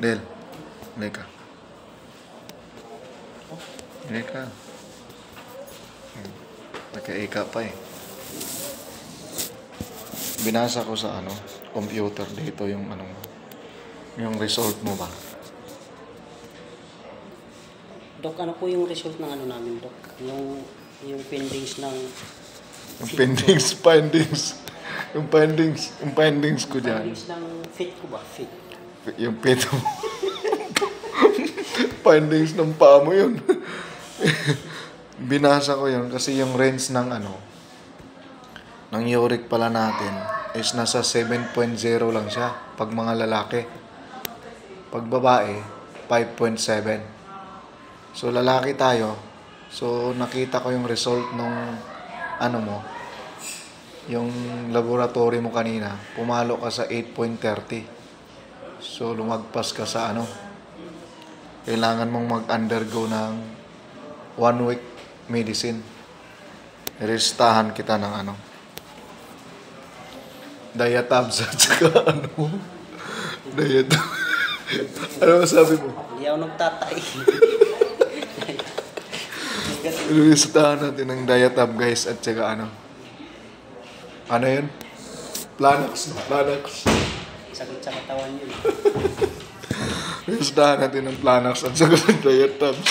Del, hindi ka. Hindi ka. Nagka-ika pa eh. Binasa ko sa computer dito yung yung result mo ba? Dok, ano po yung result ng namin, Dok? Yung findings ng... Yung findings ko dyan. Findings ng fit ko ba? Fit. Yung pito. Findings ng paa mo yun. Binasa ko yun kasi yung range ng ng uric pala natin is nasa 7.0 lang siya pag mga lalaki. Pag babae, 5.7. So lalaki tayo. So nakita ko yung result nung mo, yung laboratory mo kanina, pumalo ka sa 8.30. So lumagpas ka sa kailangan mong mag-undergo ng 1 week medicine. Restahan kita ng diatabs at saka diatabs. Ano masabi mo? Hindi ako nagtatay. Restahan natin ng diatab guys at saka ano yun? Planax. Sakit sa katawan yun. Restahan natin ng Planax at saka ng diatabs.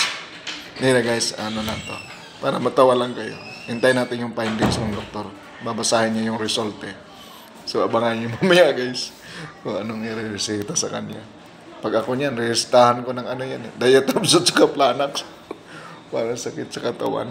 Hindi na guys, na to. Para matawa lang kayo. Hintayin natin yung findings ng doktor. Babasahin niya yung result eh. So abangan niyo mamaya guys kung anong i-reseta sa kanya. Pag ako niyan, restahan ko ng yan eh. Diatabs at saka Planax. Para sakit sa katawan.